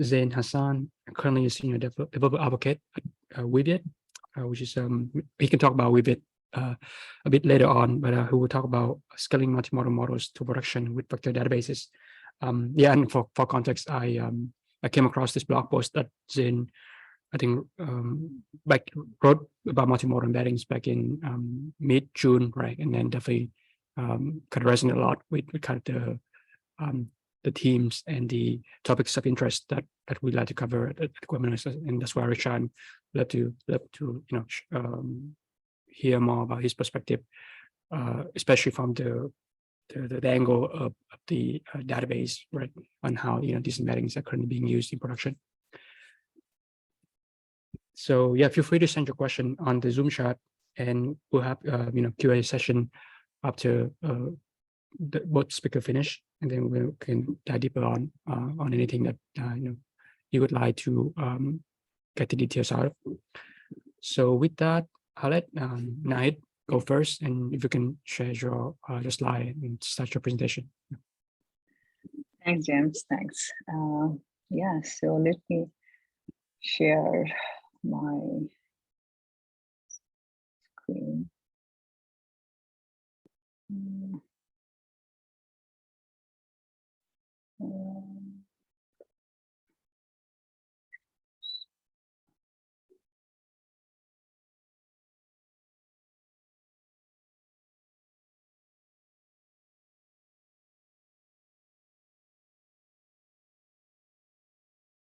Zain Hasan, currently a senior developer advocate at Weaviate, which is he can talk about Weaviate a bit later on, but who will talk about scaling multimodal models to production with vector databases. Yeah, and for context, I came across this blog post that Zain, I think, wrote about multimodal embeddings back in mid-June, right? And then definitely kind of resonate a lot with kind of the themes and the topics of interest that we like to cover at webinars, and that's why Richard love to hear more about his perspective, especially from the angle of the database, right, on how these embeddings are currently being used in production. So yeah, feel free to send your question on the Zoom chat, and we'll have Q&A session after both speaker finish, and then we can dive deeper on anything that you would like to get the details out of. So with that, I'll let Nahid go first, and if you can share your slide and start your presentation. Thanks, James. Thanks. Yeah. So let me share my screen.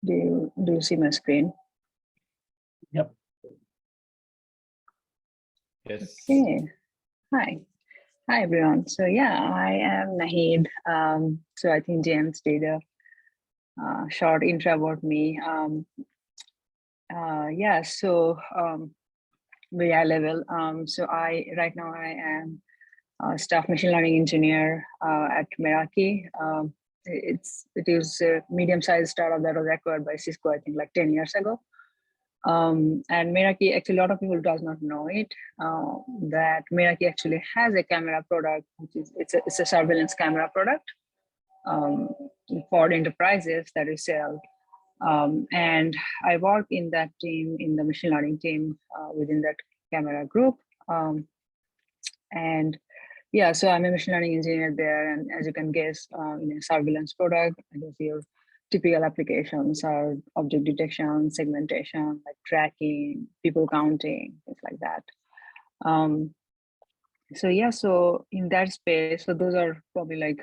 Do you see my screen? Yep. Yes. Okay. Hi everyone. So yeah, I am Nahid. So I think James did a short intro about me. Yeah. So very high level. So right now I am a staff machine learning engineer at Meraki. It is a medium-sized startup that was acquired by Cisco, I think, like 10 years ago. And Meraki, actually, a lot of people does not know it, that Meraki actually has a camera product, which is it's a surveillance camera product for enterprises that we sell. And I work in that team, in the machine learning team within that camera group. And yeah, so I'm a machine learning engineer there, and as you can guess, in a surveillance product, I guess your typical applications are object detection, segmentation, like tracking, people counting, things like that. So yeah, so in that space, so those are probably like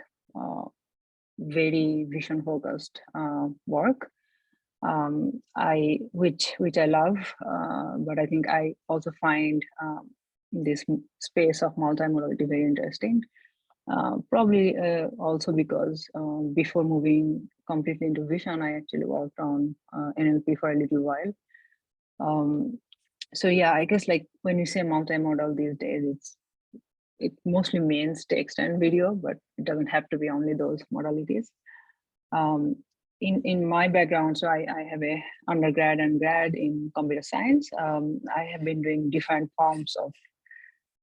very vision focused work, which I love, but I think I also find this space of multimodality very interesting. Probably also because before moving completely into vision, I actually worked on NLP for a little while. So yeah, I guess like when you say multimodal these days, it mostly means text and video, but it doesn't have to be only those modalities. In my background, so I have a undergrad and grad in computer science. I have been doing different forms of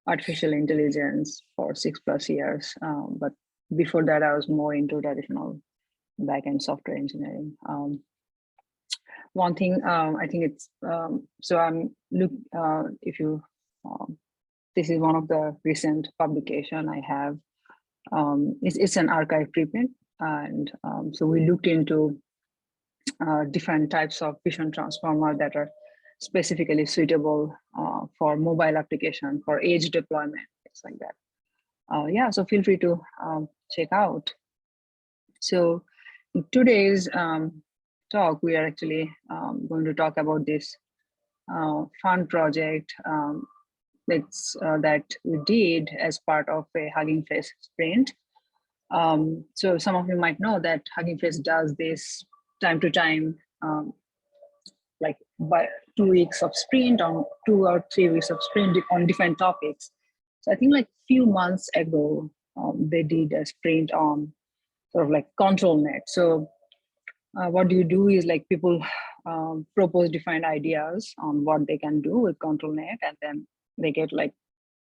artificial intelligence for 6+ years. But before that, I was more into traditional backend software engineering. One thing I think it's, so I'm if you, this is one of the recent publication I have. It's an archive preprint. And so we looked into different types of vision transformer that are specifically suitable for mobile application, for edge deployment, things like that. Yeah, so feel free to check out. So in today's talk, we are actually going to talk about this fun project that we did as part of a Hugging Face sprint. So some of you might know that Hugging Face does this time to time, like by 2 weeks of sprint, on 2 or 3 weeks of sprint on different topics. So I think like few months ago, they did a sprint on sort of like ControlNet. So what you do is like people propose different ideas on what they can do with ControlNet, and then they get like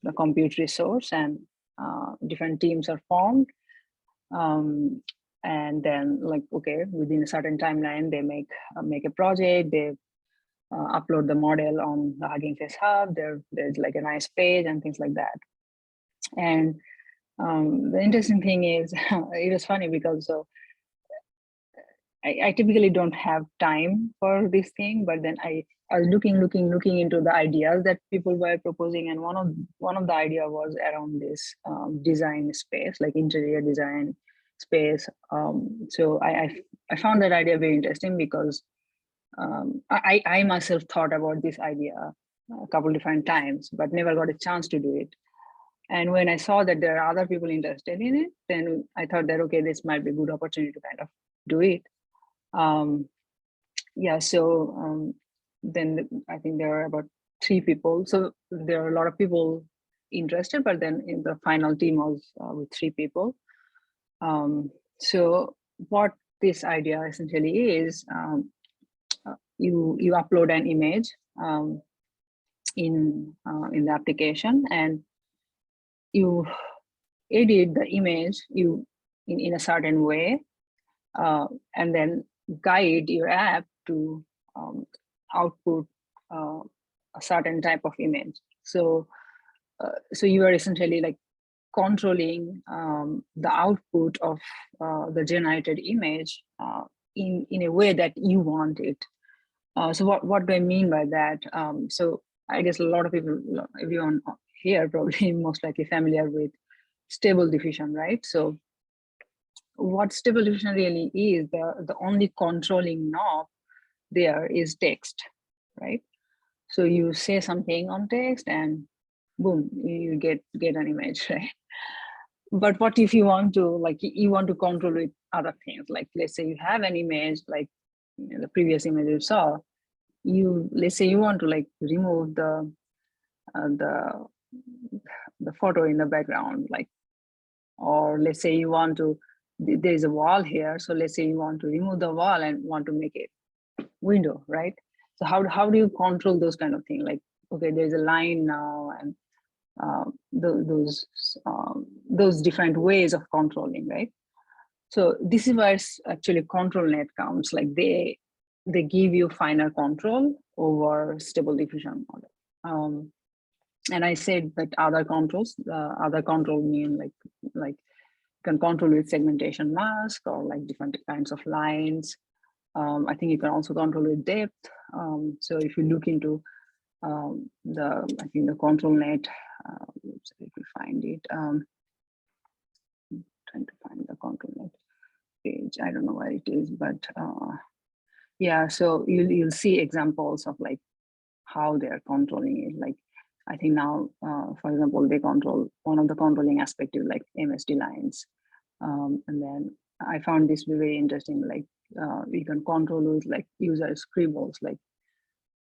the compute resource, and different teams are formed. And then like, okay, within a certain timeline, they make a project, they upload the model on the Hugging Face Hub. There's like a nice page and things like that. And the interesting thing is, it was funny because so I typically don't have time for this thing, but then I was looking into the ideas that people were proposing, and one of the idea was around this design space, like interior design space. So I found that idea very interesting because I myself thought about this idea a couple different times, but never got a chance to do it. And when I saw that there are other people interested in it, then I thought that, okay, this might be a good opportunity to kind of do it. Yeah, so then I think there are about 3 people. So there are a lot of people interested, but then in the final team was with 3 people. So what this idea essentially is, you upload an image in the application, and you edit the image in a certain way, and then guide your app to output a certain type of image. So you are essentially like controlling the output of the generated image in a way that you want it. So what do I mean by that? So I guess a lot of people, everyone here probably most likely familiar with Stable Diffusion, right? So what Stable Diffusion really is, the only controlling knob there is text, right? So you say something on text and boom, you get an image, right? But what if you want to, like, you want to control with other things? Like, let's say you have an image, like the previous image you saw, let's say you want to like remove the photo in the background, like, or let's say you want to, there's a wall here, so let's say you want to remove the wall and want to make it window, right? So how do you control those kind of things? Like, okay, there's a line now, and those different ways of controlling, right? So this is where actually ControlNet comes. Like they give you finer control over Stable Diffusion model. And I said that other controls, other control mean like you can control with segmentation mask or like different kinds of lines. I think you can also control with depth. So if you look into I think the ControlNet, if we find it, trying to find the ControlNet page. I don't know where it is, but yeah, so you'll see examples of like how they're controlling it. Like I think now, for example, they control, one of the controlling aspect is like MSD lines. And then I found this very interesting, like you can control with like user scribbles. Like,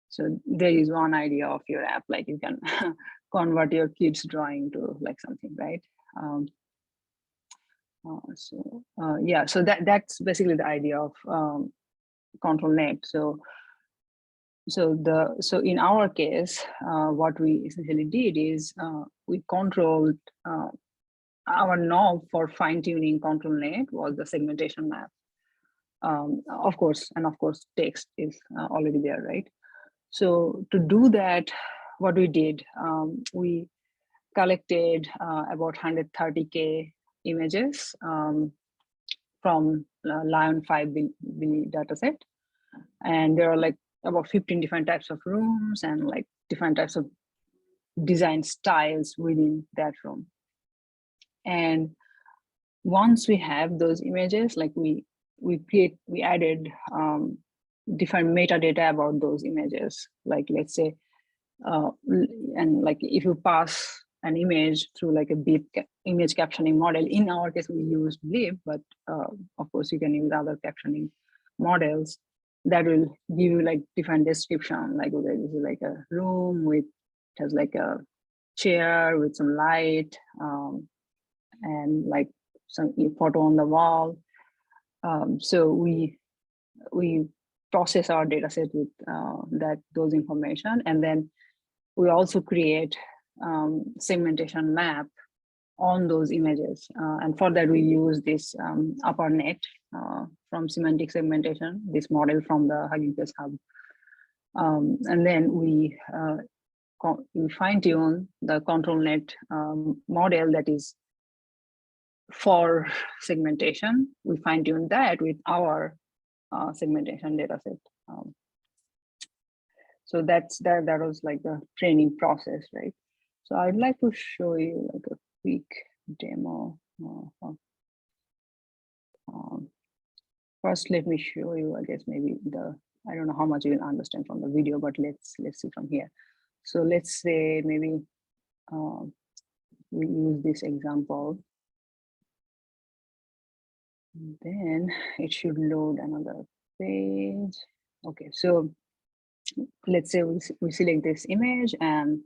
so there is one idea of your app, like you can convert your kids drawing to like something, right? Yeah, so that's basically the idea of ControlNet. So in our case, what we essentially did is we controlled our knob for fine-tuning ControlNet was the segmentation map. Of course, text is already there, right? So to do that, what we did, we collected about 130K images from Lion 5B dataset. And there are like about 15 different types of rooms and like different types of design styles within that room. And once we have those images, like we added different metadata about those images. Like let's say, and like if you pass an image through like a BIP image captioning model, in our case we used BIP, but of course you can use other captioning models that will give you like different description. Like okay, this is like a room with, it has like a chair with some light, and like some photo on the wall. So we process our data set with those information, and then we also create segmentation map on those images. And for that, we use this AppNet from semantic segmentation, this model from the Hugging Face Hub. And then we fine tune the ControlNet model that is for segmentation. We fine tune that with our segmentation dataset. So that was like the training process, right? So I'd like to show you like a quick demo. First, let me show you, I guess maybe I don't know how much you will understand from the video, but let's see from here. So let's say maybe we use this example. Then it should load another page. Okay, so let's say we select this image and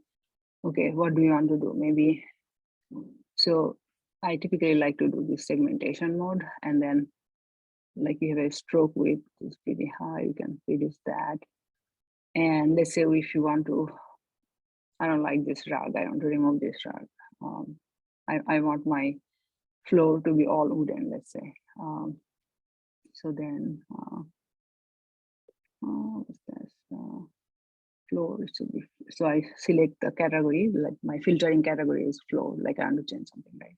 okay, what do you want to do? Maybe, so I typically like to do this segmentation mode, and then like you have a stroke width is pretty high, you can reduce that. And let's say if you want to, I don't like this rug, I want to remove this rug. I want my floor to be all wooden, let's say. So then, what's this? Floor, it should be, so I select the category, like my filtering category is floor, like I want to change something, right?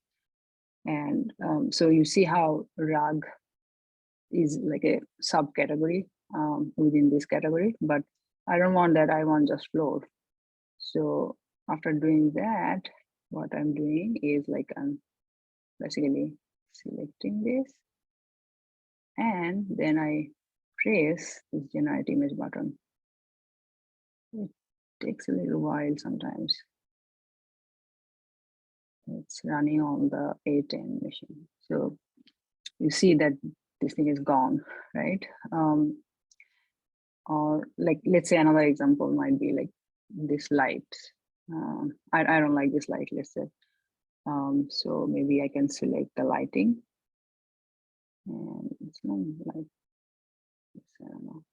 And so you see how rug is like a subcategory within this category, but I don't want that, I want just floor. So after doing that, what I'm doing is like I'm basically selecting this, and then I press this generate image button. It takes a little while sometimes. It's running on the A10 machine. So you see that this thing is gone, right? Or like, let's say another example might be like this light. I don't like this light, let's say. So maybe I can select the lighting. And it's not like, I don't know.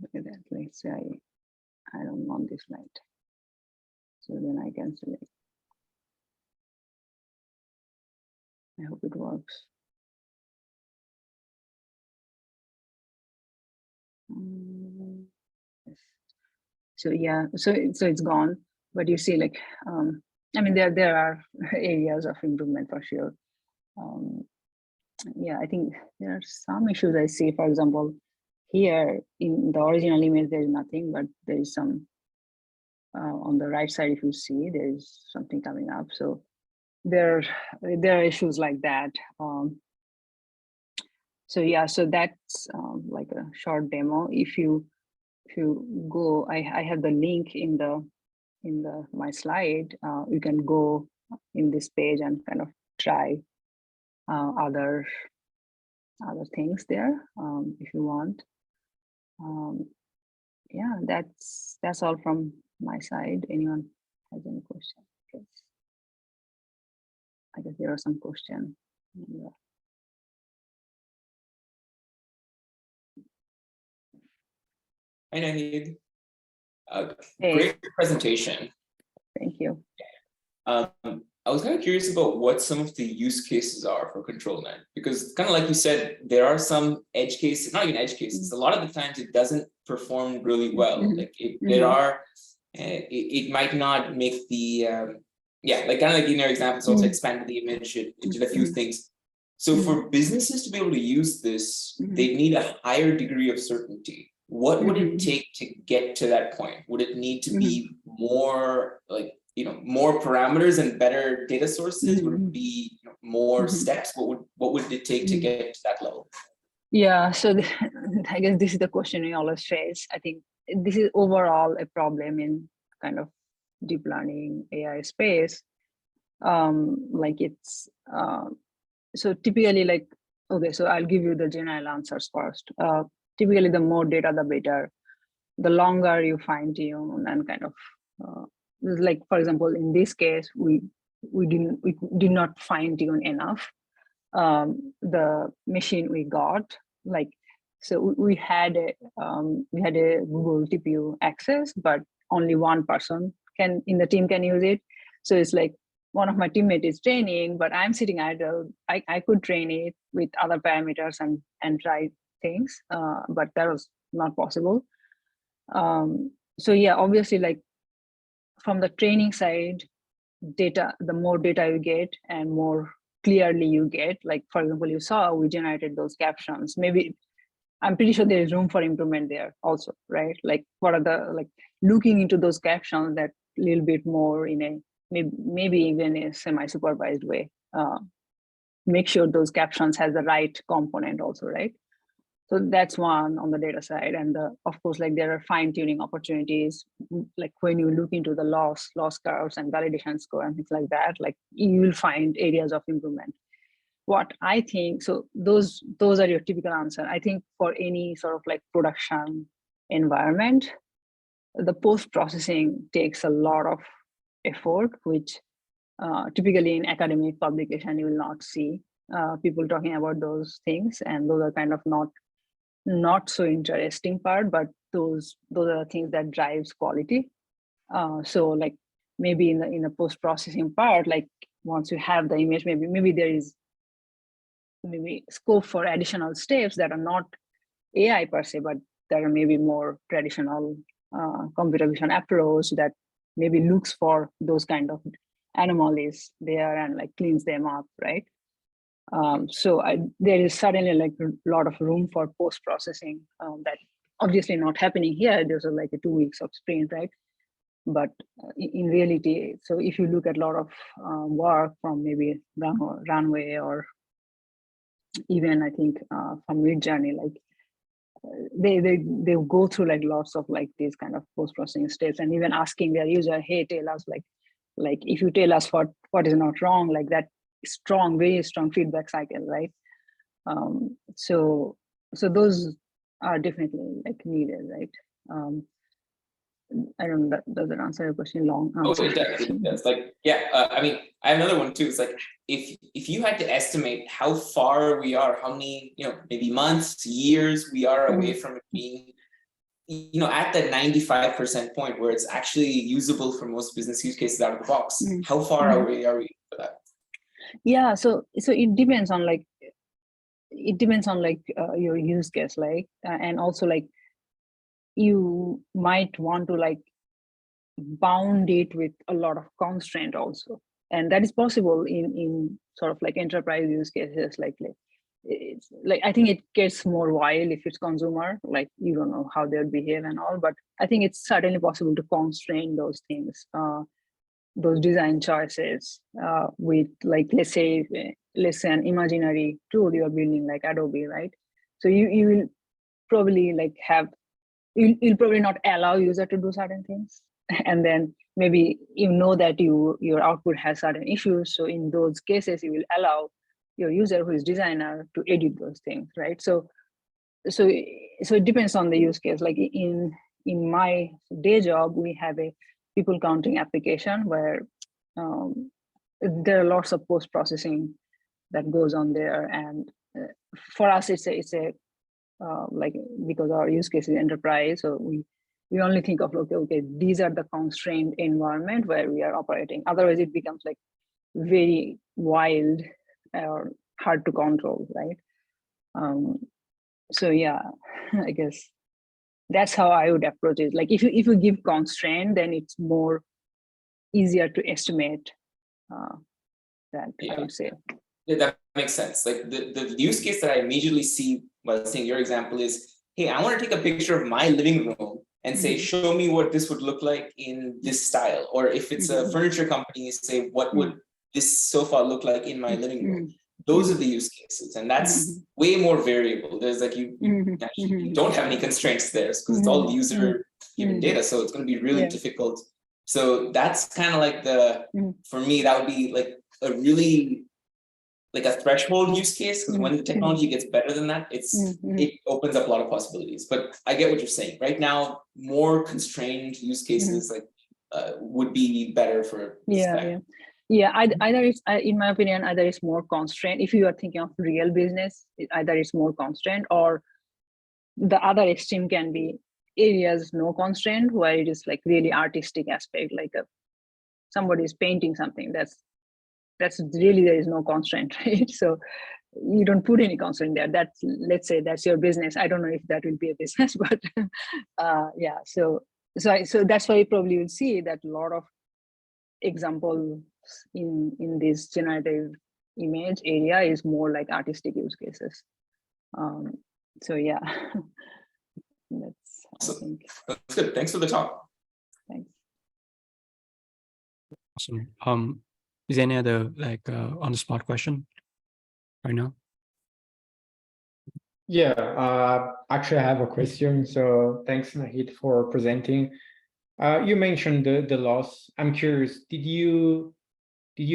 Look at that, let's say I don't want this light. So then I can select. I hope it works. Yes. So yeah, so it's gone, but you see, like, I mean, there are areas of improvement for sure. Yeah, I think there are some issues I see. For example, here in the original image, there is nothing, but there is some on the right side. If you see, there is something coming up. So there are issues like that. So yeah, so that's like a short demo. If you go, I have the link in my slide. You can go in this page and kind of try other things there if you want. Yeah, that's all from my side. Anyone has any questions? I guess there are some questions. Hi, Nahid. Hey. Great presentation. Thank you. I was kind of curious about what some of the use cases are for ControlNet, because kind of like you said, there are some edge cases, not even edge cases. A lot of the times it doesn't perform really well. Like there are, it might not make the, yeah, like kind of like in your examples, also expanded the image, it did a few things. So for businesses to be able to use this, they need a higher degree of certainty. What would it take to get to that point? Would it need to be more like, more parameters and better data sources? Would it be more steps? What would it take to get to that level? Yeah, so I guess this is the question we always face. I think this is overall a problem in kind of deep learning AI space. Like it's so typically, like, okay, so I'll give you the general answers first. Typically, the more data, the better. The longer you fine tune and kind of like, for example, in this case, we did not fine tune enough the machine we got. Like, so we had a Google TPU access, but only one person in the team can use it. So it's like one of my teammates is training, but I'm sitting idle. I could train it with other parameters and try things, but that was not possible. So yeah, obviously, like from the training side, data, the more data you get and more clearly you get, like for example, you saw we generated those captions. Maybe I'm pretty sure there is room for improvement there also, right? Like what are the, like looking into those captions that little bit more in a maybe even a semi-supervised way. Make sure those captions has the right component also, right? So that's one on the data side. And of course, like there are fine-tuning opportunities, like when you look into the loss curves and validation score and things like that, like you will find areas of improvement. What I think, so those are your typical answer. I think for any sort of like production environment, the post-processing takes a lot of effort, which typically in academic publication, you will not see people talking about those things. And those are kind of not so interesting part, but those are the things that drives quality. So like maybe in the post-processing part, like once you have the image, maybe there is maybe scope for additional steps that are not AI per se, but that are maybe more traditional computer vision approach that maybe looks for those kind of anomalies there and like cleans them up, right? So there is certainly like a lot of room for post-processing that obviously not happening here. There's like a 2 weeks of sprint, right? But in reality, so if you look at a lot of work from maybe Runway or even I think from Midjourney, like they go through like lots of like these kind of post-processing steps and even asking their user, hey, tell us like if you tell us what is not wrong, like that strong, very strong feedback cycle, right? So those are definitely like needed, right? I don't know, does that answer your question? Long answer. Oh, it definitely does. Like, yeah, I mean, I have another one too. It's like if you had to estimate how far we are, how many, maybe months, years we are away from it being, at that 95% point where it's actually usable for most business use cases out of the box. How far are we for that? Yeah, so it depends on like your use case, like and also like you might want to like bound it with a lot of constraint also, and that is possible in sort of like enterprise use cases. Like it's like I think it gets more wild if it's consumer, like you don't know how they'll behave and all, but I think it's certainly possible to constrain those things, those design choices with like let's say an imaginary tool you're building like Adobe, right? So you will probably like you'll probably not allow user to do certain things, and then maybe that your output has certain issues. So in those cases, you will allow your user who is designer to edit those things, right? So it depends on the use case. Like in my day job, we have a people counting application where there are lots of post processing that goes on there, and for us, it's a like because our use case is enterprise, so we only think of okay, these are the constrained environment where we are operating. Otherwise, it becomes like very wild or hard to control, right? So yeah, I guess that's how I would approach it. Like if you give constraint, then it's more easier to estimate that, I would say. Yeah, that makes sense. Like the use case that I immediately see while seeing your example is, hey, I want to take a picture of my living room and say, show me what this would look like in this style. Or if it's a furniture company, say, what would this sofa look like in my living room? Those are the use cases. And that's way more variable. There's like you don't have any constraints there because it's all user given data. So it's going to be really difficult. So that's kind of like for me, that would be like a really like a threshold use case, because when the technology gets better than that, it opens up a lot of possibilities. But I get what you're saying. Right now, more constrained use cases like would be better for either it's in my opinion, either it's more constrained. If you are thinking of real business, either it's more constrained, or the other extreme can be areas no constraint, where it is like really artistic aspect, like somebody is painting something that's that's really, there is no constraint, right? So you don't put any constraint there. That's, let's say that's your business. I don't know if that will be a business, but yeah. So that's why you probably will see that a lot of examples in this generative image area is more like artistic use cases. So yeah, that's, I think. That's good. Thanks for the talk. Thanks. Awesome. Is there any other like on the spot question right now? Yeah, actually I have a question. So thanks, Nahid, for presenting. You mentioned the loss. I'm curious, did you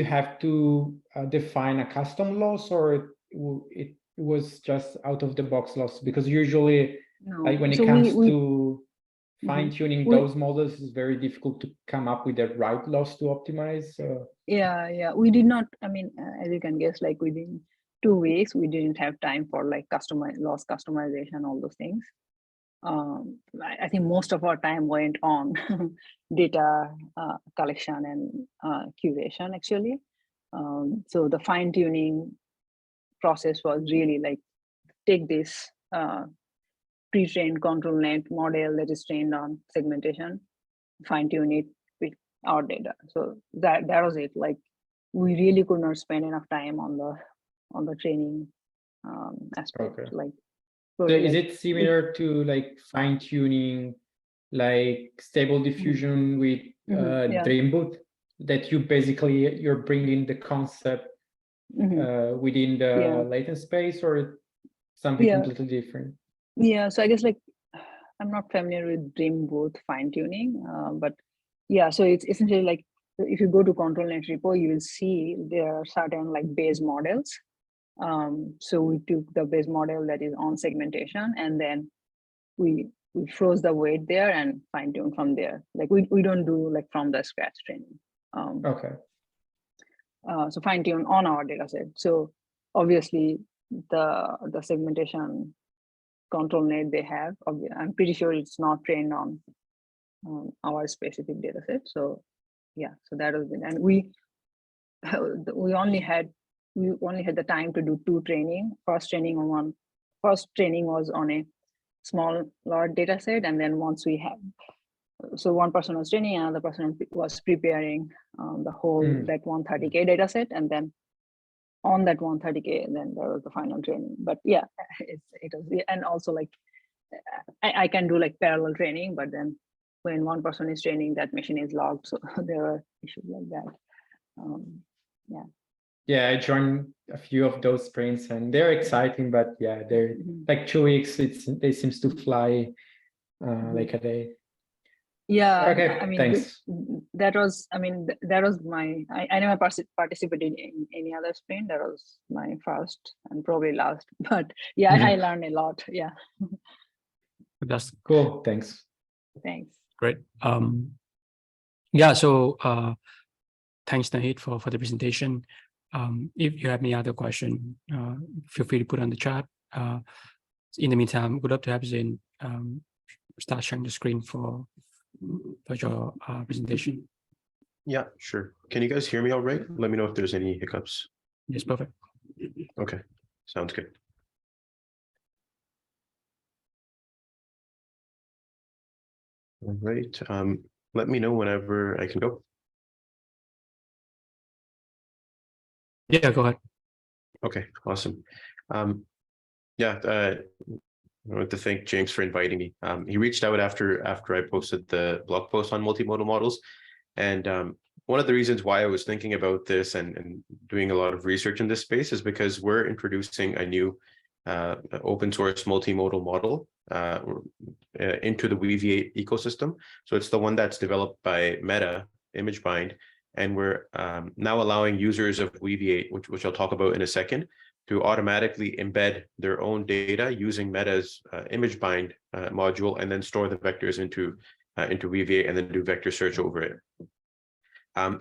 have to define a custom loss, or it was just out of the box loss? Because usually, No. like when it So comes to Mhm. fine-tuning those models, it's very difficult to come up with the right loss to optimize. Yeah, we did not, I mean, as you can guess, like within 2 weeks, we didn't have time for like loss customization, all those things. I think most of our time went on data collection and curation, actually. So the fine-tuning process was really like, take this pre-trained ControlNet model that is trained on segmentation, fine-tune it with our data. So that was it. Like, we really could not spend enough time on the training aspect. Okay. Like, So is it similar to like fine-tuning like Stable Diffusion with yeah. Dreamboot, that you're bringing the concept within the latent space, or something completely different? Yeah, so I guess like, I'm not familiar with Dreamboot fine-tuning, but yeah, so it's essentially like, if you go to ControlNet repo, you will see there are certain like base models. So we took the base model that is on segmentation, and then we froze the weight there and fine-tune from there. Like, we don't do like from the scratch training. Okay. So fine-tune on our data set. So obviously the segmentation ControlNet they have, I'm pretty sure it's not trained on our specific data set. So yeah, so that was it. And we only had the time to do 2 training. First training was on a small large data set, and then once we have, so one person was training, another person was preparing the whole that 130K data set, and then on that 130K, then there was the final training. But yeah, it was, and also like, I can do like parallel training, but then when one person is training, that machine is logged, so there are issues like that. Yeah, I joined a few of those sprints, and they're exciting, but yeah, they're like 2 weeks. They seems to fly like a day. Yeah, okay, I mean, thanks. That was my, I never participated in any other sprint. That was my first and probably last, but yeah, I learned a lot. Yeah. That's cool. Thanks. Great. Yeah, so thanks, Nahid, for the presentation. If you have any other question, feel free to put on the chat. In the meantime, we'd love to have Zain start sharing the screen for your presentation. Yeah, sure. Can you guys hear me all right? Let me know if there's any hiccups. Yes, perfect. Okay, sounds good. All right, let me know whenever I can go. Yeah, go ahead. Okay, awesome. Yeah, I want to thank James for inviting me. He reached out after I posted the blog post on multimodal models. And one of the reasons why I was thinking about this and doing a lot of research in this space is because we're introducing a new open source multimodal model into the Weaviate ecosystem. So it's the one that's developed by Meta, ImageBind, and we're now allowing users of Weaviate, which I'll talk about in a second, to automatically embed their own data using Meta's ImageBind module, and then store the vectors into Weaviate and then do vector search over it.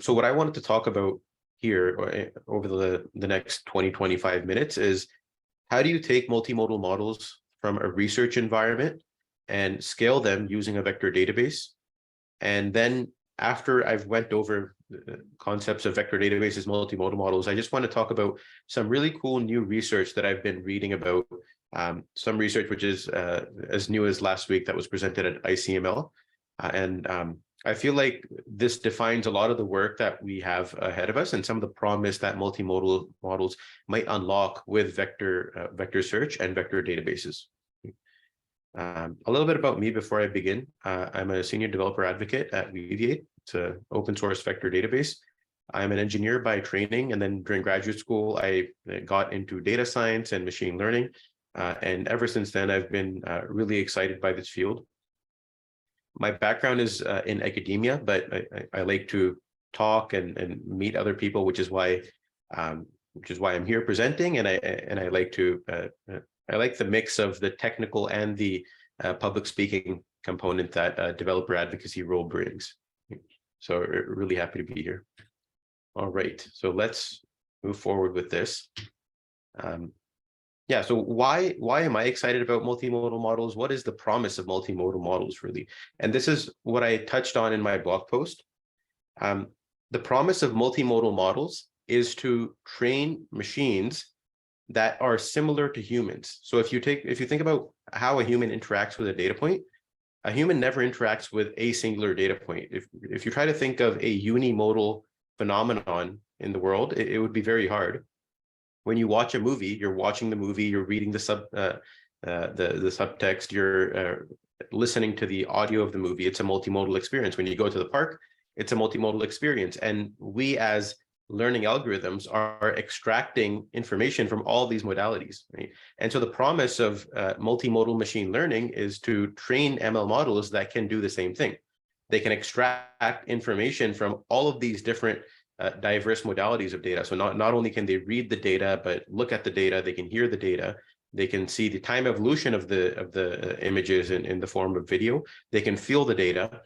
So what I wanted to talk about here over the next 20-25 minutes is, how do you take multimodal models from a research environment and scale them using a vector database, and then after I've went over the concepts of vector databases, multimodal models, I just want to talk about some really cool new research that I've been reading about. Some research which is as new as last week that was presented at ICML. I feel like this defines a lot of the work that we have ahead of us and some of the promise that multimodal models might unlock with vector search and vector databases. A little bit about me before I begin. I'm a senior developer advocate at Weaviate. It's an open source vector database. I'm an engineer by training, and then during graduate school, I got into data science and machine learning. And ever since then, I've been really excited by this field. My background is in academia, but I like to talk and meet other people, which is why I'm here presenting. And I like to I like the mix of the technical and the public speaking component that developer advocacy role brings. So really happy to be here. All right, so let's move forward with this. Yeah, so why am I excited about multimodal models? What is the promise of multimodal models, really? And this is what I touched on in my blog post. The promise of multimodal models is to train machines that are similar to humans. So if you think about how a human interacts with a data point, a human never interacts with a singular data point. If you try to think of a unimodal phenomenon in the world, it would be very hard. When you watch a movie, you're watching the movie, you're reading the subtext, you're listening to the audio of the movie. It's a multimodal experience. When you go to the park, it's a multimodal experience. And we as learning algorithms are extracting information from all these modalities, right? And so the promise of multimodal machine learning is to train ML models that can do the same thing. They can extract information from all of these different diverse modalities of data. So not only can they read the data, but look at the data, they can hear the data, they can see the time evolution of the images in the form of video, they can feel the data,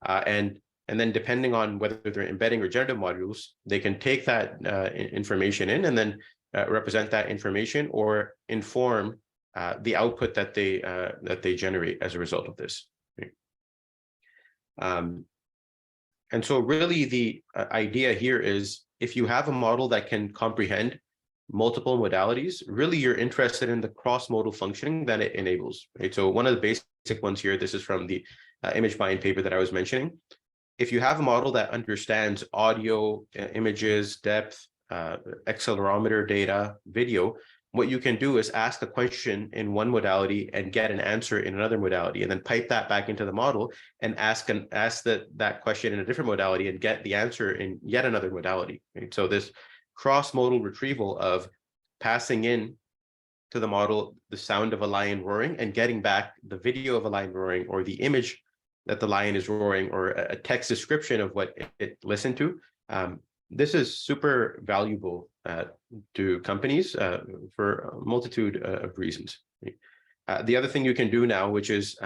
and then depending on whether they're embedding or generative modules, they can take that information in and then represent that information or inform the output that they generate as a result of this. And so really the idea here is if you have a model that can comprehend multiple modalities, really you're interested in the cross-modal functioning that it enables, right? So one of the basic ones here, this is from the image bind paper that I was mentioning. If you have a model that understands audio, images, depth, accelerometer data, video, what you can do is ask a question in one modality and get an answer in another modality, and then pipe that back into the model and ask that question in a different modality and get the answer in yet another modality. Right? So this cross-modal retrieval of passing in to the model the sound of a lion roaring and getting back the video of a lion roaring or the image that the lion is roaring or a text description of what it listened to. This is super valuable to companies for a multitude of reasons. The other thing you can do now, which is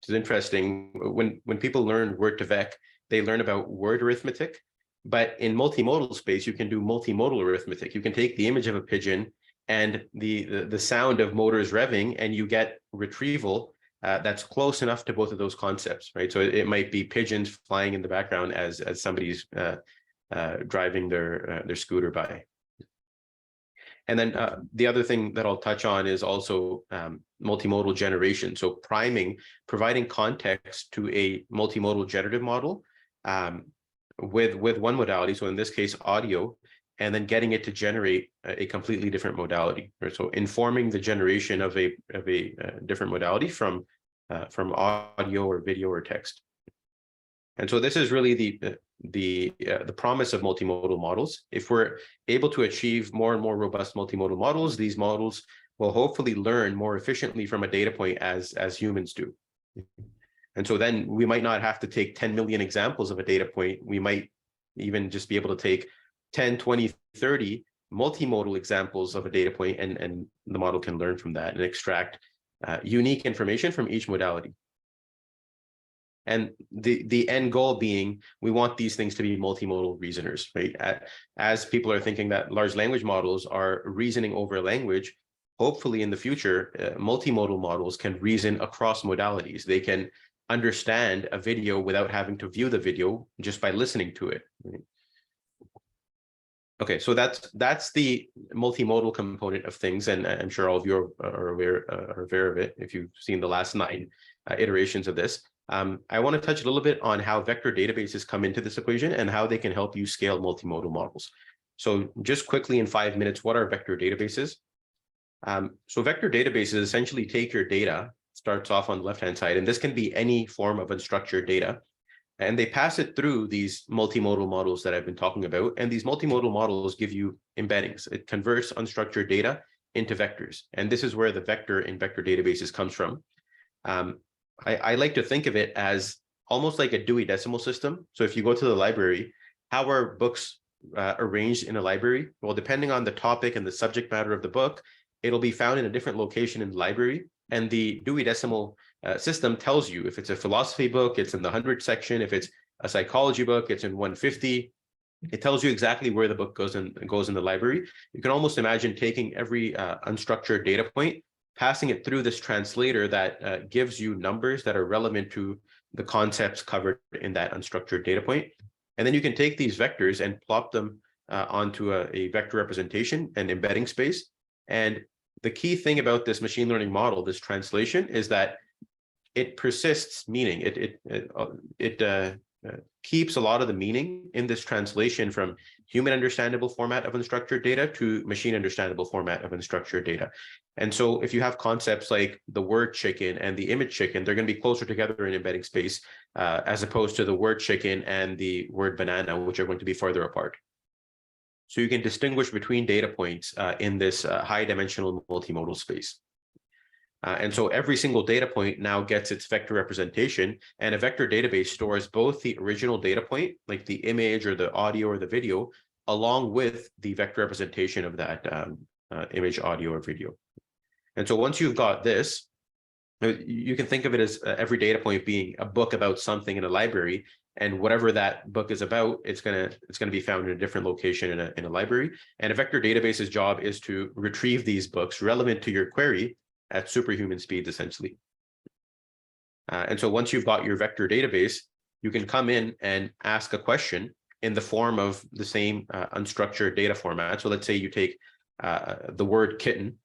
interesting, when people learn word2vec, they learn about word arithmetic, but in multimodal space, you can do multimodal arithmetic. You can take the image of a pigeon and the sound of motors revving, and you get retrieval that's close enough to both of those concepts, right? So it might be pigeons flying in the background as somebody's driving their scooter by. And then the other thing that I'll touch on is also multimodal generation. So priming, providing context to a multimodal generative model with one modality. So in this case, audio, and then getting it to generate a completely different modality. Right? So informing the generation of a different modality from audio or video or text. And so this is really the promise of multimodal models. If we're able to achieve more and more robust multimodal models, these models will hopefully learn more efficiently from a data point as humans do. And so then we might not have to take 10 million examples of a data point. We might even just be able to take 10, 20, 30 multimodal examples of a data point, and the model can learn from that and extract unique information from each modality. And the end goal being, we want these things to be multimodal reasoners, right? As people are thinking that large language models are reasoning over language, hopefully in the future, multimodal models can reason across modalities. They can understand a video without having to view the video just by listening to it. Right? Okay, so that's the multimodal component of things, and I'm sure all of you are aware of it if you've seen the last 9 iterations of this. I want to touch a little bit on how vector databases come into this equation and how they can help you scale multimodal models. So just quickly in 5 minutes, what are vector databases? So vector databases essentially take your data, starts off on the left-hand side, and this can be any form of unstructured data, and they pass it through these multimodal models that I've been talking about. And these multimodal models give you embeddings. It converts unstructured data into vectors. And this is where the vector in vector databases comes from. I like to think of it as almost like a Dewey Decimal System. So if you go to the library, how are books arranged in a library? Well, depending on the topic and the subject matter of the book, it'll be found in a different location in the library. And the Dewey Decimal system tells you if it's a philosophy book, it's in the 100 section. If it's a psychology book, it's in 150. It tells you exactly where the book goes in the library. You can almost imagine taking every unstructured data point, passing it through this translator that gives you numbers that are relevant to the concepts covered in that unstructured data point. And then you can take these vectors and plop them onto a vector representation and embedding space. And the key thing about this machine learning model, this translation, is that it persists meaning. It keeps a lot of the meaning in this translation from human understandable format of unstructured data to machine understandable format of unstructured data. And so if you have concepts like the word chicken and the image chicken, they're going to be closer together in embedding space as opposed to the word chicken and the word banana, which are going to be farther apart. So you can distinguish between data points in this high dimensional multimodal space. And so every single data point now gets its vector representation, and a vector database stores both the original data point, like the image or the audio or the video, along with the vector representation of that image, audio, or video. And so once you've got this, you can think of it as every data point being a book about something in a library, and whatever that book is about, it's gonna be found in a different location in a library. And a vector database's job is to retrieve these books relevant to your query at superhuman speeds, essentially. And so once you've got your vector database, you can come in and ask a question in the form of the same unstructured data format. So let's say you take the word kitten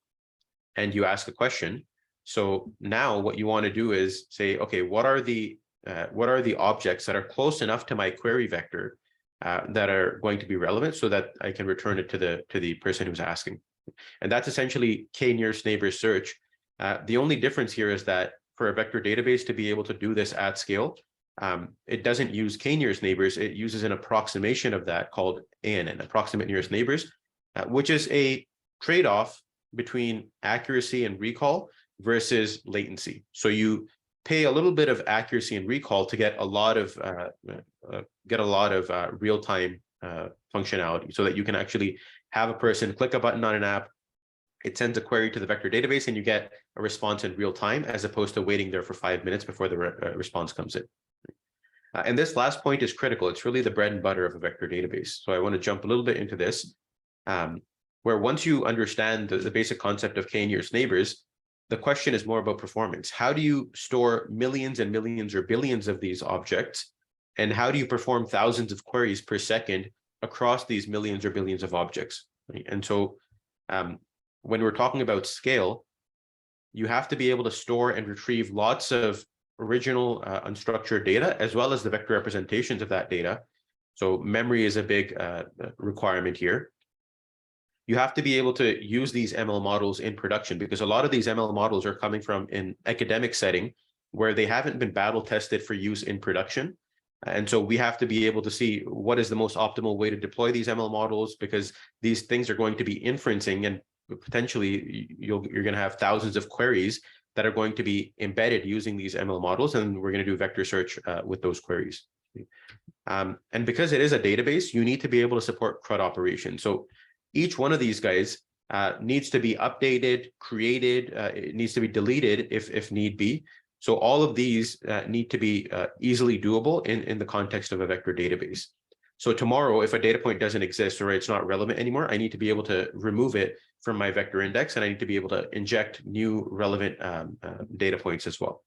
and you ask a question. So now what you want to do is say, okay, what are the objects that are close enough to my query vector that are going to be relevant so that I can return it to the person who's asking? And that's essentially k-nearest neighbors search. The only difference here is that for a vector database to be able to do this at scale, it doesn't use k-nearest neighbors. It uses an approximation of that called ANN, approximate nearest neighbors, which is a trade-off between accuracy and recall versus latency. So you pay a little bit of accuracy and recall to get a lot of real-time functionality, so that you can actually have a person click a button on an app, it sends a query to the vector database, and you get a response in real time, as opposed to waiting there for 5 minutes before the response comes in. And this last point is critical. It's really the bread and butter of a vector database. So I want to jump a little bit into this, where once you understand the basic concept of k-nearest neighbors, the question is more about performance. How do you store millions and millions or billions of these objects? And how do you perform thousands of queries per second across these millions or billions of objects? Right? And so when we're talking about scale, you have to be able to store and retrieve lots of original unstructured data, as well as the vector representations of that data. So memory is a big requirement here. You have to be able to use these ML models in production, because a lot of these ML models are coming from an academic setting where they haven't been battle tested for use in production. And so we have to be able to see what is the most optimal way to deploy these ML models, because these things are going to be inferencing, and potentially you're going to have thousands of queries that are going to be embedded using these ML models, and we're going to do vector search with those queries. And because it is a database, you need to be able to support CRUD operations. So each one of these guys needs to be updated, created, it needs to be deleted if need be. So all of these need to be easily doable in the context of a vector database. So tomorrow, if a data point doesn't exist or it's not relevant anymore, I need to be able to remove it from my vector index, and I need to be able to inject new relevant data points as well.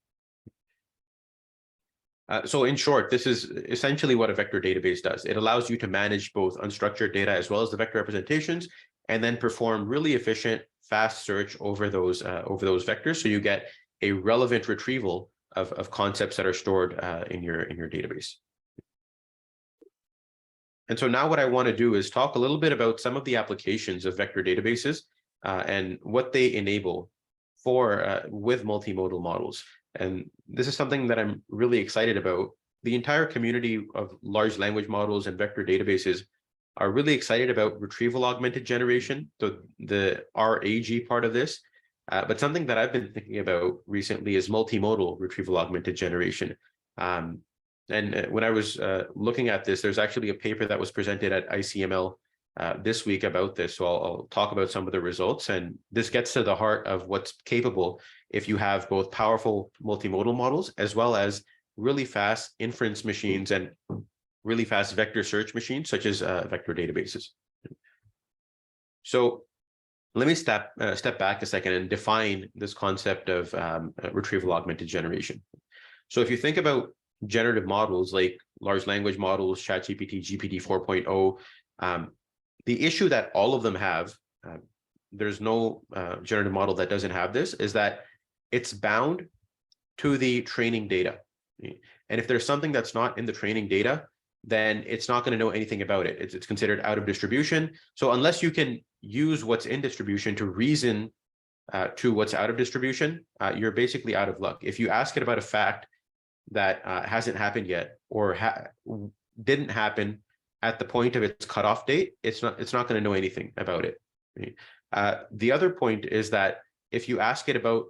So in short, this is essentially what a vector database does. It allows you to manage both unstructured data as well as the vector representations, and then perform really efficient, fast search over those vectors. So you get a relevant retrieval of concepts that are stored in your database. And so now what I want to do is talk a little bit about some of the applications of vector databases and what they enable for with multimodal models. And this is something that I'm really excited about. The entire community of large language models and vector databases are really excited about retrieval augmented generation, so the RAG part of this. But something that I've been thinking about recently is multimodal retrieval augmented generation. And when I was looking at this, there's actually a paper that was presented at ICML this week about this. So I'll talk about some of the results. And this gets to the heart of what's capable if you have both powerful multimodal models as well as really fast inference machines and really fast vector search machines, such as vector databases. So let me step back a second and define this concept of retrieval augmented generation. So if you think about generative models like large language models, ChatGPT, GPT 4.0, the issue that all of them have, there's no generative model that doesn't have this, is that it's bound to the training data. And if there's something that's not in the training data, then it's not going to know anything about it. It's considered out of distribution. So unless you can use what's in distribution to reason to what's out of distribution, you're basically out of luck. If you ask it about a fact that hasn't happened yet or didn't happen at the point of its cutoff date, it's not going to know anything about it. The other point is that if you ask it about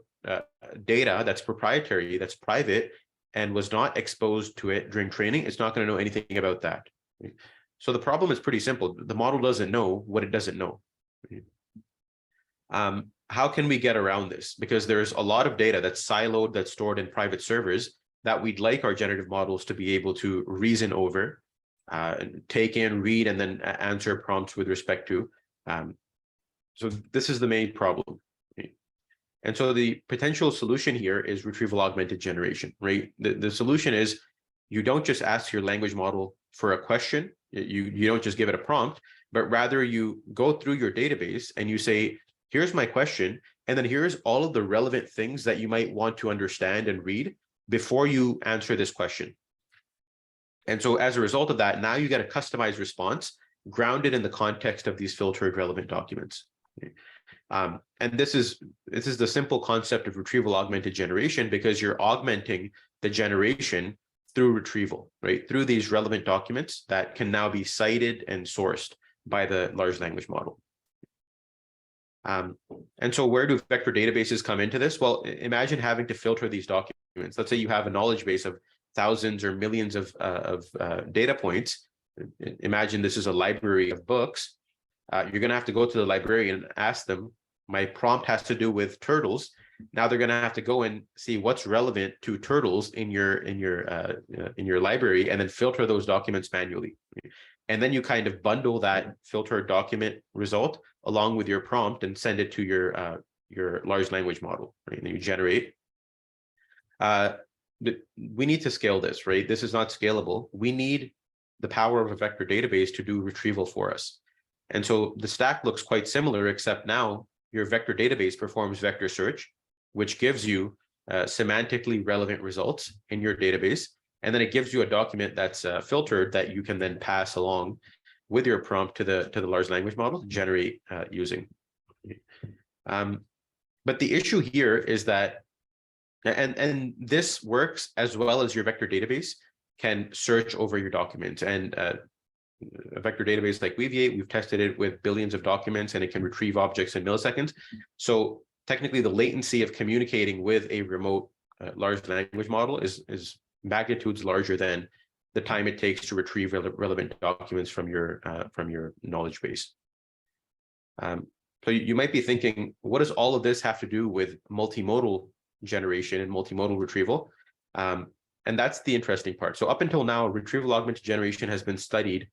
data that's proprietary, that's private, and was not exposed to it during training, it's not going to know anything about that. So the problem is pretty simple. The model doesn't know what it doesn't know. How can we get around this? Because there's a lot of data that's siloed, that's stored in private servers that we'd like our generative models to be able to reason over, take in, read, and then answer prompts with respect to. So this is the main problem. And so the potential solution here is retrieval augmented generation, right? The solution is you don't just ask your language model for a question. You don't just give it a prompt, but rather you go through your database and you say, here's my question, and then here's all of the relevant things that you might want to understand and read before you answer this question. And so as a result of that, now you get a customized response grounded in the context of these filtered relevant documents. And this is the simple concept of retrieval augmented generation, because you're augmenting the generation through retrieval, right? Through these relevant documents that can now be cited and sourced by the large language model. And so where do vector databases come into this? Well, imagine having to filter these documents. Let's say you have a knowledge base of thousands or millions of data points. Imagine this is a library of books. You're going to have to go to the librarian and ask them, my prompt has to do with turtles. Now they're going to have to go and see what's relevant to turtles in your library, and then filter those documents manually. And then you kind of bundle that filtered document result along with your prompt and send it to your large language model, right? And you generate. We need to scale this, right? This is not scalable. We need the power of a vector database to do retrieval for us. And so the stack looks quite similar, except now your vector database performs vector search, which gives you semantically relevant results in your database. And then it gives you a document that's filtered that you can then pass along with your prompt to the large language model to generate using. But the issue here is that, and this works as well as your vector database can search over your documents. And a vector database like Weaviate, we've tested it with billions of documents, and it can retrieve objects in milliseconds. So technically the latency of communicating with a remote large language model is magnitudes larger than the time it takes to retrieve relevant documents from your knowledge base. So you might be thinking, what does all of this have to do with multimodal generation and multimodal retrieval? And that's the interesting part. So up until now, retrieval augmented generation has been studied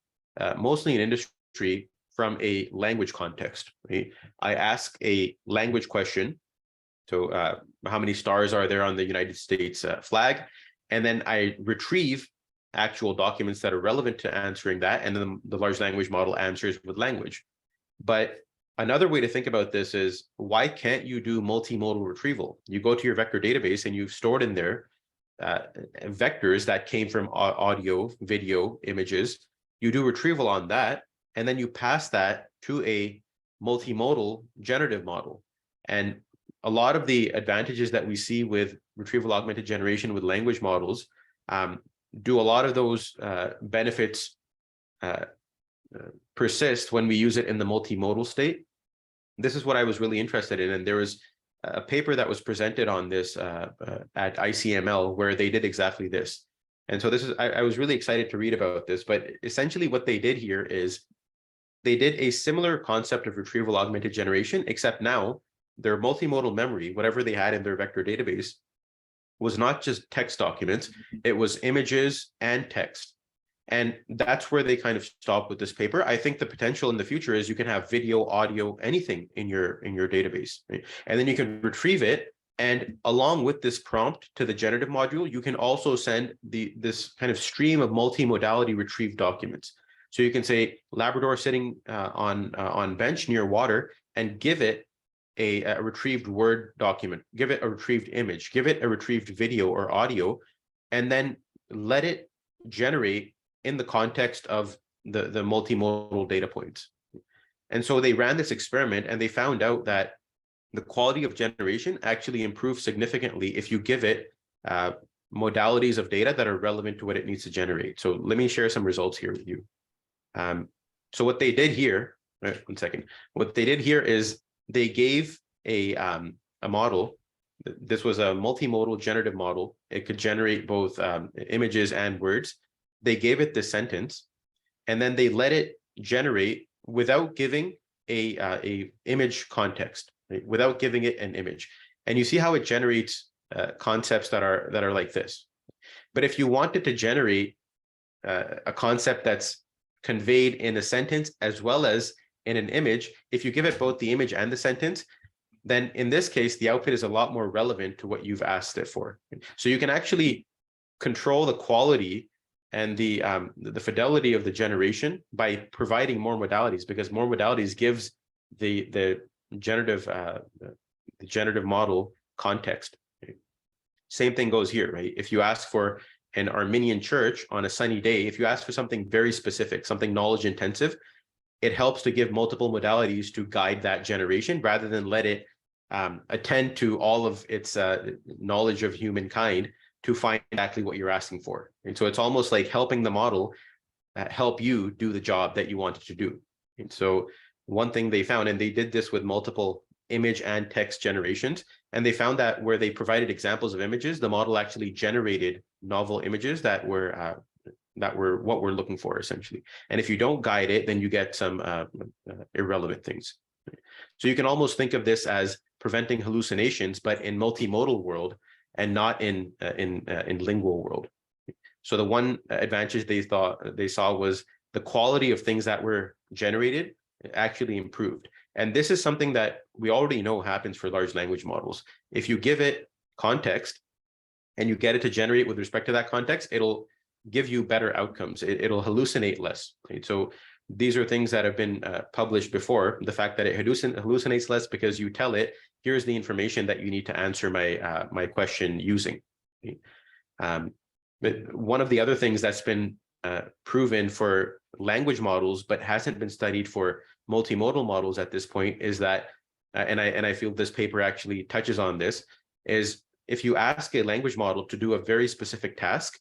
mostly in industry from a language context. Right? I ask a language question. So how many stars are there on the United States flag? and then I retrieve actual documents that are relevant to answering that, and then the large language model answers with language. But another way to think about this is, why can't you do multimodal retrieval? You go to your vector database and you've stored in there vectors that came from audio, video, images. You do retrieval on that, and then you pass that to a multimodal generative model. And a lot of the advantages that we see with retrieval augmented generation with language models do a lot of those benefits persist when we use it in the multimodal state. This is what I was really interested in, and there was a paper that was presented on this at ICML where they did exactly this. And so this is, I was really excited to read about this, but essentially what they did here is they did a similar concept of retrieval augmented generation, except now their multimodal memory, whatever they had in their vector database, was not just text documents, it was images and text. And that's where they kind of stopped with this paper. I think the potential in the future is you can have video, audio, anything in your database, right? And then you can retrieve it. And along with this prompt to the generative module, you can also send this kind of stream of multimodality retrieved documents. So you can say Labrador sitting on bench near water, and give it a retrieved Word document, give it a retrieved image, give it a retrieved video or audio, and then let it generate in the context of the multimodal data points. And so they ran this experiment, and they found out that the quality of generation actually improves significantly if you give it modalities of data that are relevant to what it needs to generate. So let me share some results here with you. So what they did here, one second. What they did here is they gave a model. This was a multimodal generative model. It could generate both images and words. They gave it this sentence, and then they let it generate without giving a image context, right? Without giving it an image. And you see how it generates concepts that are like this. But if you wanted to generate a concept that's conveyed in a sentence as well as in an image, if you give it both the image and the sentence, then in this case, the output is a lot more relevant to what you've asked it for. So you can actually control the quality and the fidelity of the generation by providing more modalities, because more modalities gives the generative model context. Same thing goes here, right? If you ask for an Armenian church on a sunny day, if you ask for something very specific, something knowledge intensive, it helps to give multiple modalities to guide that generation rather than let it attend to all of its knowledge of humankind to find exactly what you're asking for. And so it's almost like helping the model help you do the job that you wanted to do. And so one thing they found, and they did this with multiple image and text generations, and they found that where they provided examples of images, the model actually generated novel images that were what we're looking for, essentially. And if you don't guide it, then you get some irrelevant things. So you can almost think of this as preventing hallucinations, but in multimodal world and not in lingual world. So the one advantage they saw was the quality of things that were generated actually improved. And this is something that we already know happens for large language models. If you give it context and you get it to generate with respect to that context, it'll give you better outcomes. It'll hallucinate less. Right? So these are things that have been published before. The fact that it hallucinates less because you tell it, here's the information that you need to answer my question using. But one of the other things that's been proven for language models, but hasn't been studied for multimodal models at this point, is that, and I feel this paper actually touches on this, is if you ask a language model to do a very specific task,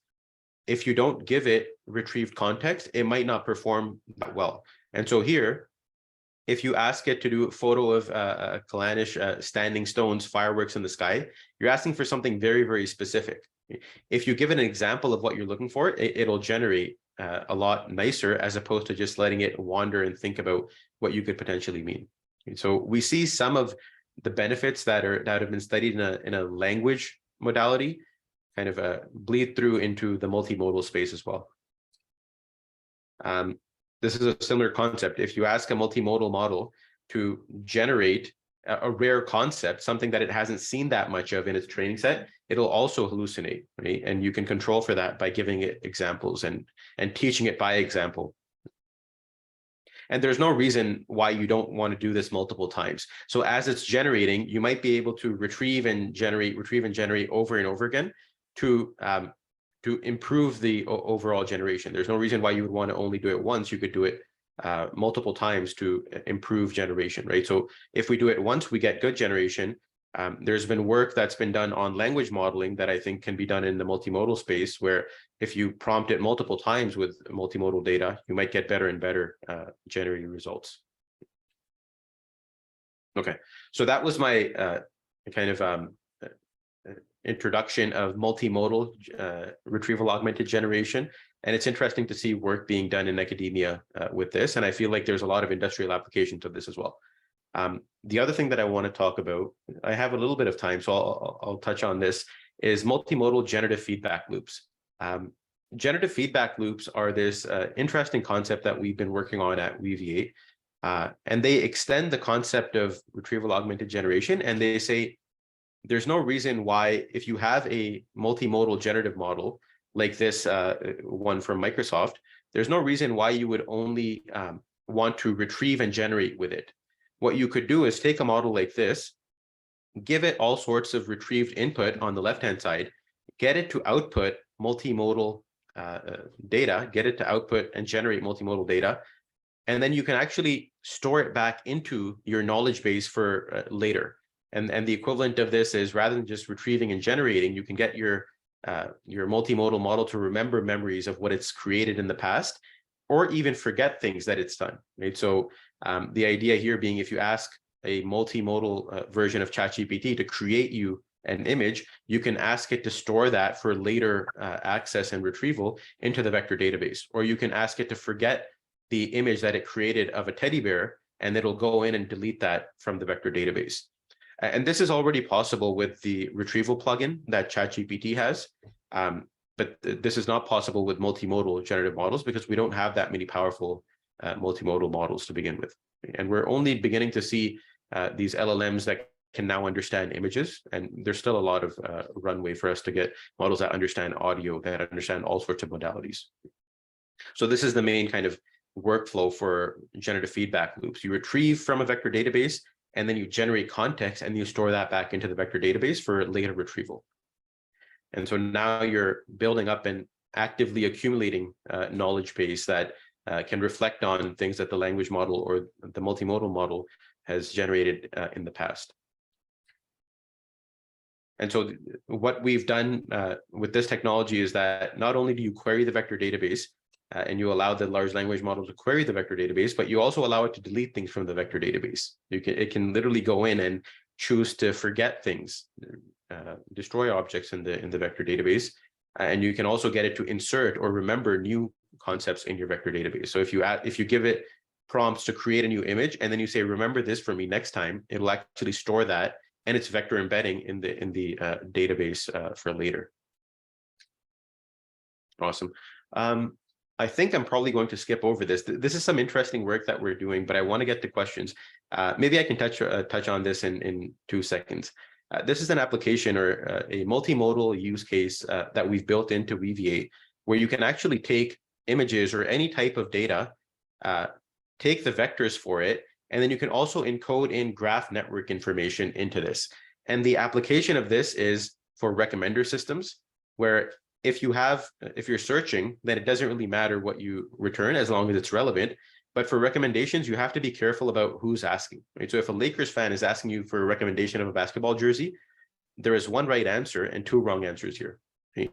if you don't give it retrieved context, it might not perform that well. And so here, if you ask it to do a photo of Kalanish standing stones, fireworks in the sky, you're asking for something very, very specific. If you give it an example of what you're looking for, it'll generate a lot nicer, as opposed to just letting it wander and think about what you could potentially mean. And so we see some of the benefits that have been studied in a language modality kind of bleed through into the multimodal space as well. This is a similar concept. If you ask a multimodal model to generate a rare concept, something that it hasn't seen that much of in its training set, it'll also hallucinate, right? And you can control for that by giving it examples and teaching it by example. And there's no reason why you don't want to do this multiple times. So as it's generating, you might be able to retrieve and generate over and over again to improve the overall generation. There's no reason why you would want to only do it once. You could do it multiple times to improve generation, right? So if we do it once, we get good generation. There's been work that's been done on language modeling that I think can be done in the multimodal space, where if you prompt it multiple times with multimodal data, you might get better and better generating results. Okay, so that was my kind of introduction of multimodal retrieval augmented generation. And it's interesting to see work being done in academia with this. And I feel like there's a lot of industrial applications of this as well. The other thing that I want to talk about, I have a little bit of time, so I'll touch on this, is multimodal generative feedback loops. Generative feedback loops are this interesting concept that we've been working on at Weaviate. And they extend the concept of retrieval augmented generation, and they say there's no reason why, if you have a multimodal generative model like this one from Microsoft, there's no reason why you would only want to retrieve and generate with it. What you could do is take a model like this, give it all sorts of retrieved input on the left-hand side, get it to output multimodal data, get it to output and generate multimodal data, and then you can actually store it back into your knowledge base for later. And the equivalent of this is, rather than just retrieving and generating, you can get your multimodal model to remember memories of what it's created in the past, or even forget things that it's done, right? So the idea here being, if you ask a multimodal version of ChatGPT to create you an image, you can ask it to store that for later access and retrieval into the vector database. Or you can ask it to forget the image that it created of a teddy bear, and it'll go in and delete that from the vector database. And this is already possible with the Retrieval plugin that ChatGPT has. But this is not possible with multimodal generative models, because we don't have that many powerful multimodal models to begin with. And we're only beginning to see these LLMs that can now understand images. And there's still a lot of runway for us to get models that understand audio, that understand all sorts of modalities. So this is the main kind of workflow for generative feedback loops. You retrieve from a vector database, and then you generate context, and you store that back into the vector database for later retrieval. And so now you're building up and actively accumulating knowledge base that can reflect on things that the language model or the multimodal model has generated in the past. And so what we've done with this technology is that not only do you query the vector database and you allow the large language model to query the vector database, but you also allow it to delete things from the vector database. It can literally go in and choose to forget things, destroy objects in the vector database, and you can also get it to insert or remember new concepts in your vector database. So if you give it prompts to create a new image, and then you say, remember this for me next time, it'll actually store that and its vector embedding in the database for later. Awesome. I think I'm probably going to skip over this. This is some interesting work that we're doing, but I want to get to questions. Maybe I can touch on this in 2 seconds. This is an application or a multimodal use case that we've built into Weaviate, where you can actually take images or any type of data, take the vectors for it, and then you can also encode in graph network information into this. And the application of this is for recommender systems, where if you're searching, then it doesn't really matter what you return as long as it's relevant. But for recommendations, you have to be careful about who's asking, right? So if a Lakers fan is asking you for a recommendation of a basketball jersey, there is one right answer and 2 wrong answers here, right?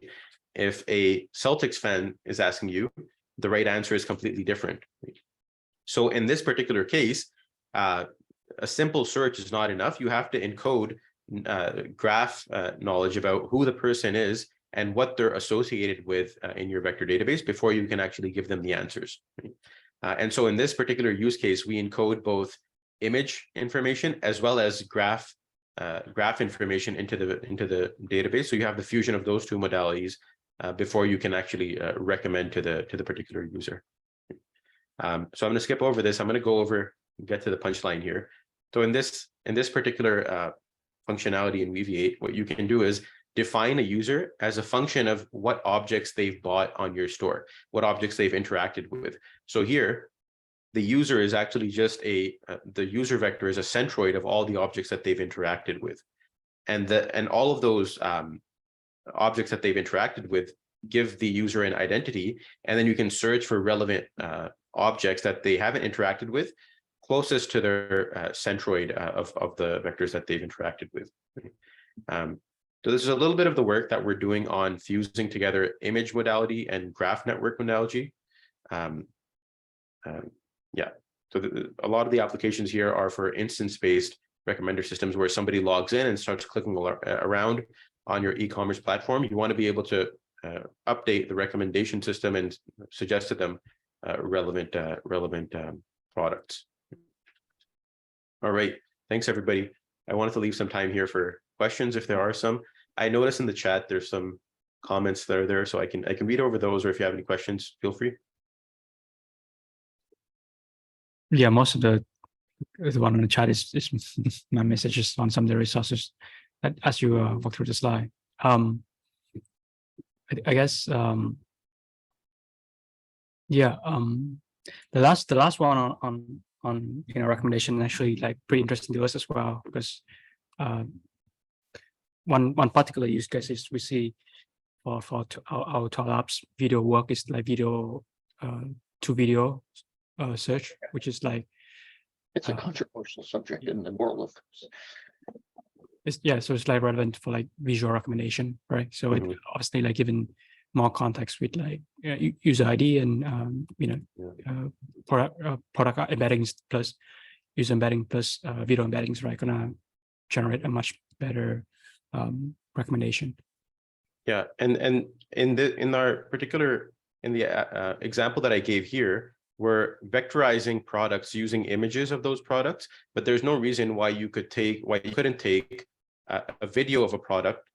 If a Celtics fan is asking you, the right answer is completely different, right? So in this particular case, a simple search is not enough. You have to encode graph knowledge about who the person is and what they're associated with in your vector database before you can actually give them the answers, right? And so in this particular use case, we encode both image information as well as graph information into the database. So you have the fusion of those 2 modalities before you can actually recommend to the particular user. So I'm going to skip over this. I'm going to get to the punchline here. So in this particular functionality in Weaviate, what you can do is define a user as a function of what objects they've bought on your store, what objects they've interacted with. So here, the user is actually just the user vector is a centroid of all the objects that they've interacted with. And all of those objects that they've interacted with give the user an identity, and then you can search for relevant objects that they haven't interacted with closest to their centroid of the vectors that they've interacted with. So this is a little bit of the work that we're doing on fusing together image modality and graph network modality. Yeah, so a lot of the applications here are for instance-based recommender systems where somebody logs in and starts clicking around on your e-commerce platform. You want to be able to update the recommendation system and suggest to them relevant products. All right, thanks everybody. I wanted to leave some time here for questions if there are some. I noticed in the chat there's some comments that are there, so I can read over those, or if you have any questions, feel free. Yeah, most of the one on the chat is my messages on some of the resources that as you walk through the slide. I guess yeah, the last one on recommendation actually like pretty interesting to us as well, because one particular use case is we see for our apps video work is like video to video search, which is like it's a controversial subject in the world of so it's like relevant for like visual recommendation, right? So it obviously like given more context with like user ID and product embeddings plus user embedding plus video embeddings, right? Gonna generate a much better recommendation. Yeah, and in the example that I gave here, we're vectorizing products using images of those products, but there's no reason why you couldn't take a video of a product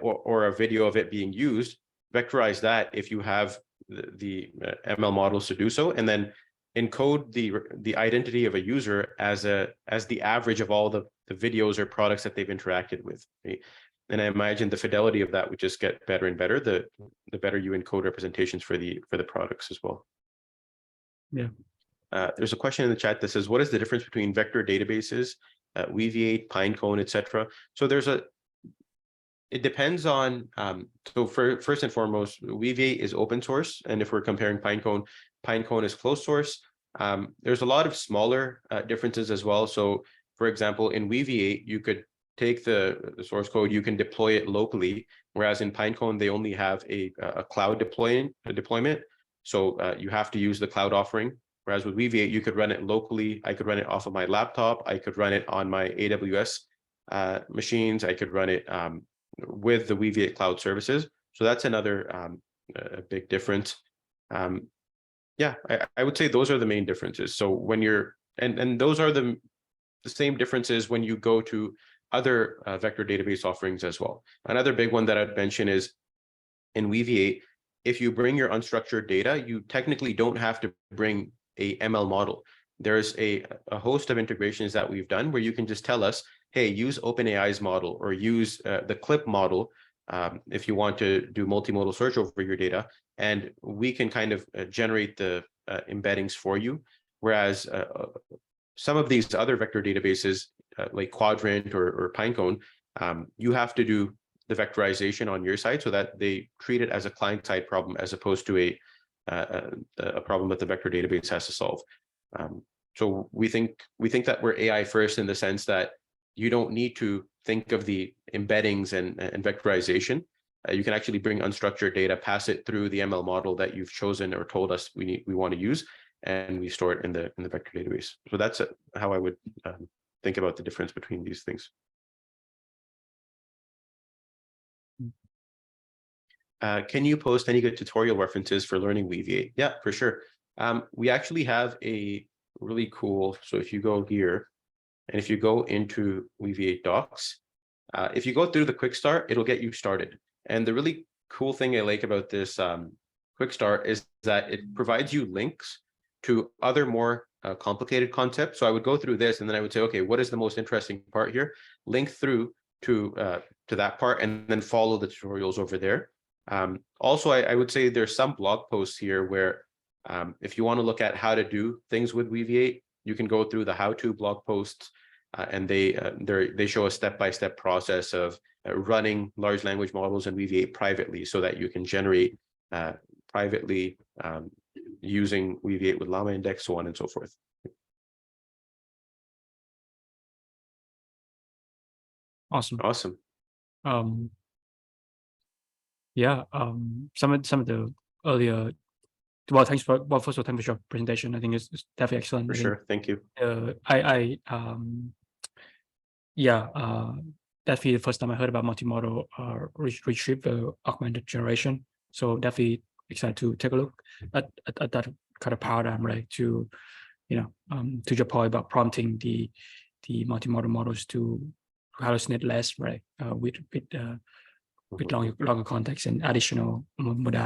or a video of it being used, vectorize that if you have the ML models to do so, and then encode the identity of a user as the average of all the videos or products that they've interacted with. Right? And I imagine the fidelity of that would just get better and better the better you encode representations for the products as well. Yeah. There's a question in the chat that says, what is the difference between vector databases, Weaviate, Pinecone, etc.? So it depends on, so first and foremost, Weaviate is open source. And if we're comparing Pinecone is closed source. There's a lot of smaller differences as well. So for example, in Weaviate, you could take the source code, you can deploy it locally, whereas in Pinecone, they only have a cloud deployment. So you have to use the cloud offering. Whereas with Weaviate, you could run it locally. I could run it off of my laptop. I could run it on my AWS machines. I could run it with the Weaviate cloud services. So that's another a big difference. Yeah, I would say those are the main differences. So when you're, and those are the same differences when you go to other vector database offerings as well. Another big one that I'd mention is in Weaviate, if you bring your unstructured data, you technically don't have to bring a ML model. There's a host of integrations that we've done where you can just tell us, hey, use OpenAI's model or use the CLIP model if you want to do multimodal search over your data, and we can kind of generate the embeddings for you. Whereas some of these other vector databases like Quadrant or Pinecone, you have to do the vectorization on your side so that they treat it as a client-side problem as opposed to a problem that the vector database has to solve. So we think that we're AI first in the sense that you don't need to think of the embeddings and vectorization. You can actually bring unstructured data, pass it through the ML model that you've chosen or told us we want to use, and we store it in the vector database. So that's how I would think about the difference between these things. Can you post any good tutorial references for learning Weaviate? Yeah, for sure. We actually have a really cool, so if you go here, and if you go into Weaviate docs, if you go through the quick start, it'll get you started. And the really cool thing I like about this quick start is that it provides you links to other more complicated concepts. So I would go through this and then I would say, okay, what is the most interesting part here? Link through to to that part and then follow the tutorials over there. Also, I would say there's some blog posts here where if you want to look at how to do things with Weaviate, you can go through the how-to blog posts, and they show a step-by-step process of running large language models and Weaviate privately, so that you can generate privately using Weaviate with Llama Index, so on and so forth. Awesome. Awesome. Yeah. Some of the earlier. Well, thanks for first of all, thanks for your presentation. I think it's definitely excellent. For sure. Thank you. Definitely the first time I heard about multimodal retrieval augmented generation. So definitely excited to take a look at that kind of paradigm, right? To to your point about prompting the multimodal models to hallucinate less, right? With longer context and additional modalities.